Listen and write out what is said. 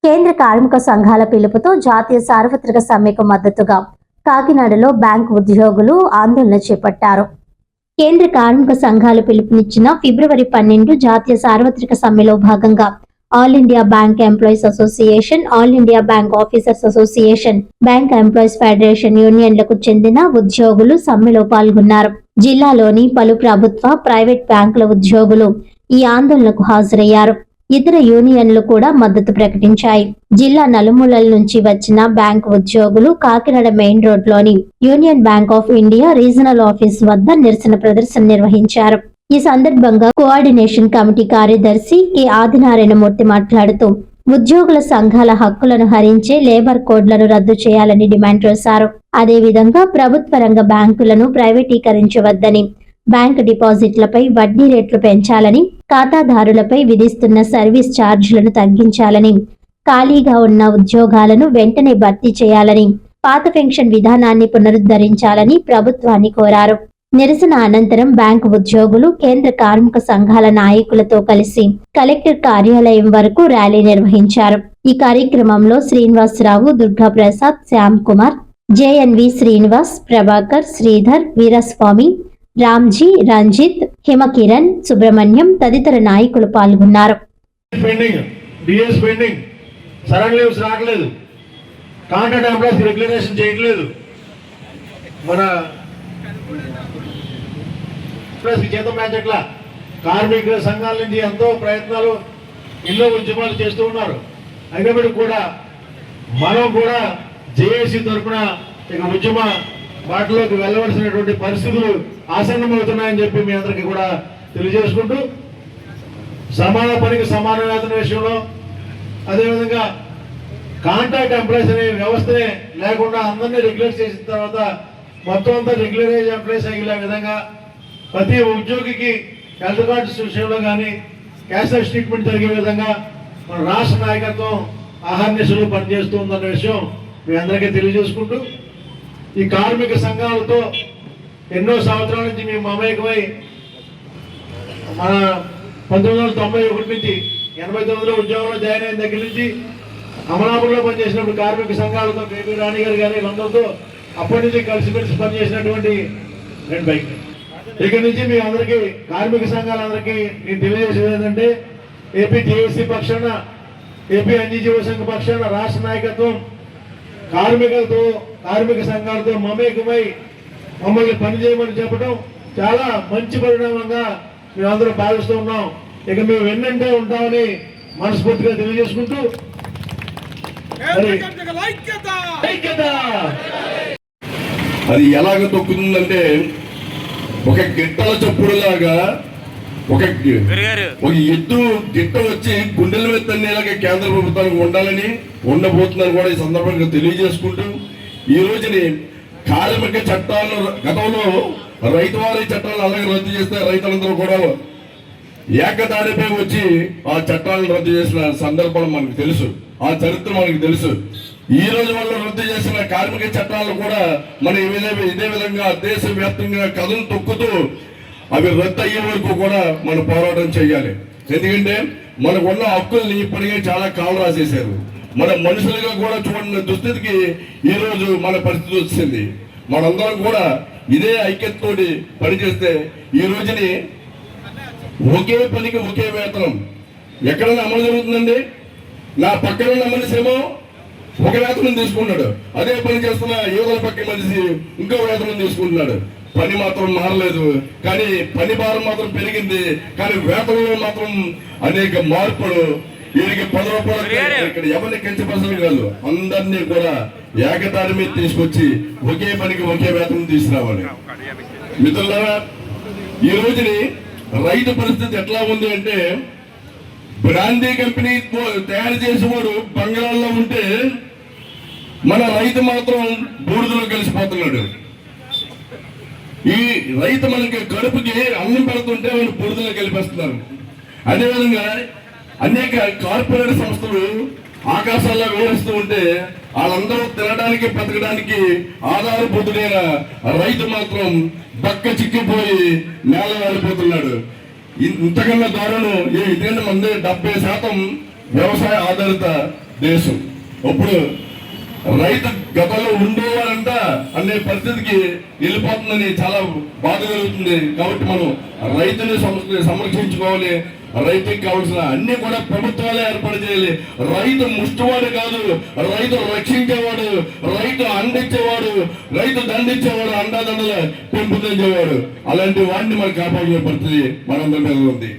కేంద్ర కార్మిక సంఘాల పిలుపుతో జాతీయ సార్వత్రిక సమ్మెకు మద్దతుగా కాకినాడలో బ్యాంకు ఉద్యోగులు ఆందోళన చేపట్టారు. కేంద్ర కార్మిక సంఘాలు పిలుపునిచ్చిన ఫిబ్రవరి 12 జాతీయ సార్వత్రిక సమ్మెలో భాగంగా all India bank employees association, all India bank officers association, bank employees federation యూనియన్లకు చెందిన ఉద్యోగులు సమ్మెలో పాల్గొన్నారు. జిల్లాలోని పలు ప్రభుత్వ, ప్రైవేట్ బ్యాంకుల ఉద్యోగులు ఈ ఆందోళనకు హాజరయ్యారు. ఇతర యూనియన్లు కూడా మద్దతు ప్రకటించాయి. జిల్లా నలుమూలల నుంచి వచ్చిన బ్యాంకు ఉద్యోగులు కాకినాడ మెయిన్ రోడ్లోని union bank of India regional office వద్ద నిరసన ప్రదర్శన నిర్వహించారు. ఈ సందర్భంగా కోఆర్డినేషన్ కమిటీ కార్యదర్శి కె ఆదినారాయణమూర్తి మాట్లాడుతూ ఉద్యోగుల సంఘాల హక్కులను హరించే లేబర్ కోడ్లను రద్దు చేయాలని డిమాండ్ చేశారు. అదేవిధంగా ప్రభుత్వ రంగ బ్యాంకులను ప్రైవేటీకరించవద్దని, బ్యాంక్ డిపాజిట్లపై వడ్డీ రేట్లు పెంచాలని, ఖాతాదారులపై విధిస్తున్న సర్వీస్ ఛార్జీలను తగ్గించాలని, ఖాళీగా ఉన్న ఉద్యోగాలను వెంటనే భర్తీ చేయాలని, పాత పెన్షన్ విధానాన్ని పునరుద్ధరించాలని ప్రభుత్వాన్ని కోరారు. నిరసన అనంతరం బ్యాంకు ఉద్యోగులు కేంద్ర కార్మిక సంఘాల నాయకులతో కలిసి కలెక్టర్ కార్యాలయం వరకు ర్యాలీ నిర్వహించారు. ఈ కార్యక్రమంలో శ్రీనివాసరావు, దుర్గాప్రసాద్, శ్యామ్ కుమార్, జేఎన్వి శ్రీనివాస్, ప్రభాకర్, శ్రీధర్, వీరస్వామి, రామ్జీ, రంజిత్, హిమకిరణ్, సుబ్రహ్మణ్యం తదితర నాయకులు పాల్గొన్నారు. కార్మిక సంఘాల నుంచి ఎంతో ప్రయత్నాలు, ఎన్నో ఉద్యమాలు చేస్తూ ఉన్నారు. అయినప్పటికీ కూడా మనం కూడా జేఏసీ తరఫున ఇక ఉద్యమ వాటిలోకి వెళ్ళవలసినటువంటి పరిస్థితులు ఆసన్నమవుతున్నాయని చెప్పి మీ అందరికీ కూడా తెలియజేసుకుంటూ, సమాన పనికి సమాన వేతన విషయంలో, అదేవిధంగా కాంట్రాక్ట్ ఎంప్లాయీస్ అనే వ్యవస్థనే లేకుండా అందరినీ రెగ్యులర్ చేసిన తర్వాత మొత్తం అంతా రెగ్యులరైజ్ ఎంప్లాయీస్ అయ్యే విధంగా ప్రతి ఉద్యోగికి హెల్త్ కార్డ్స్ విషయంలో కానీ క్యాష్లెస్ ట్రీట్మెంట్ జరిగే విధంగా మన రాష్ట్ర నాయకత్వం ఆహార్నిశలు పనిచేస్తూ ఉందన్న విషయం మీ అందరికీ తెలియజేసుకుంటూ, ఈ కార్మిక సంఘాలతో ఎన్నో సంవత్సరాల నుంచి మేము మమేకమై మన 1991 నుంచి 89లో ఉద్యోగంలో జాయిన్ అయిన దగ్గర నుంచి అమలాపురంలో పనిచేసినప్పుడు కార్మిక సంఘాలతో కేపీ రాణి గారు కానీ అందరితో అప్పటి నుంచి కలిసిమెలిసి పనిచేసినటువంటి రెండు బైక్. ఇక నుంచి మీ అందరికీ కార్మిక సంఘాలందరికీ నేను తెలియజేసేది ఏంటంటే, ఏపీ జేఏసీ పక్షాన, ఏపీ ఎన్జీఓ సంఘ పక్షాన రాష్ట్ర నాయకత్వం కార్మిక సంఘాలతో మమేకమై మమ్మల్ని పనిచేయమని చెప్పడం చాలా మంచి పరిణామంగా మేమందరం భావిస్తూ ఉన్నాం. ఇక మేము వెన్నంటే ఉంటామని మనస్ఫూర్తిగా తెలియజేసుకుంటూ, అది ఎలాగ తొక్కుతుందంటే ఒక గిట్టల చప్పుడులాగా ఒక ఎద్దు గిట్ట వచ్చి గుండెల మీద తన్నేలాగా కేంద్ర ప్రభుత్వానికి ఉండాలని ఉండబోతుందని కూడా ఈ సందర్భంగా తెలియజేసుకుంటూ, ఈ రోజుని కార్మిక చట్టాలను గతంలో రైతువారీ చట్టాలను అలాగే రద్దు చేస్తే రైతులందరూ కూడా ఏకదారిపై వచ్చి ఆ చట్టాలను రద్దు చేసిన సందర్భాలు మనకు తెలుసు, ఆ చరిత్ర మనకు తెలుసు. ఈ రోజు వల్ల రద్దు చేసిన కార్మిక చట్టాలను కూడా మనం ఇదే విధంగా దేశవ్యాప్తంగా కథను తొక్కుతూ అవి రద్దు అయ్యే వరకు కూడా మనం పోరాటం చేయాలి. ఎందుకంటే మనకున్న హక్కుల్ని ఇప్పటికే చాలా కాలు రాసేశారు. మన మనుషులుగా కూడా చూడని దుస్థితికి ఈ రోజు మన పరిస్థితి వచ్చింది. మనందరం కూడా ఇదే ఐక్యతతోటి పనిచేస్తే ఈ రోజుని ఒకే పనికి ఒకే వేతనం ఎక్కడైనా అమలు జరుగుతుందండి. నా పక్కన ఉన్న మనిషి ఏమో ఒక వేతనం తీసుకుంటున్నాడు, అదే పని చేస్తున్న యువతల పక్క మనిషి ఇంకో వేతనం తీసుకుంటున్నాడు. పని మాత్రం మారలేదు, కానీ పని భారం మాత్రం పెరిగింది, కానీ వేతనంలో మాత్రం అనేక మార్పులు. వీరికి 10 రూపాయలు ఇక్కడ ఎవరిని కించపరచడం కాదు, అందరినీ కూడా ఏకదారి మీద తీసుకొచ్చి ఒకే పనికి ఒకే వేతనం తీసుకురావాలి. మిత్రులారా, ఈ రోజుని రైతు పరిస్థితి ఎట్లా ఉంది అంటే, బ్రాందీ కంపెనీ తయారు చేసేవాడు బంగాళాల్లో ఉంటే మన రైతు మాత్రం బూడిదలో కలిసిపోతున్నాడు. ఈ రైతు మనకి కడుపుకి అన్నం పెడుతుంటే వాళ్ళు బూడిదలో కలిపేస్తున్నారు. అదేవిధంగా అనేక కార్పొరేట్ సంస్థలు ఆకాశాల్లో వేరుస్తూ ఉంటే వాళ్ళందరూ తినడానికి బతకడానికి ఆధారపడుతున్న రైతు మాత్రం బక్క చిక్కిపోయి నేల వెళ్ళిపోతున్నాడు. ఇంతకన్నా దారుణం ఎందుకంటే మంది 70% వ్యవసాయ ఆధారిత దేశం. ఇప్పుడు రైతు గతంలో ఉండేవారంట అనే పరిస్థితికి వెళ్ళిపోతుందని చాలా బాధ కలుగుతుంది. కాబట్టి మనం రైతుని సంరక్షించుకోవాలి. రైతుకి కావాల్సిన అన్ని కూడా ప్రభుత్వాలే ఏర్పాటు చేయాలి. రైతు ముష్టివాడు కాదు, రైతు రక్షించేవాడు, రైతు అందించేవాడు, రైతు దండించేవాడు, అండాదండలు పెంపొందించేవాడు. అలాంటి వాడిని మనం కాపాడే పరిస్థితి మనందరి మీద ఉంది.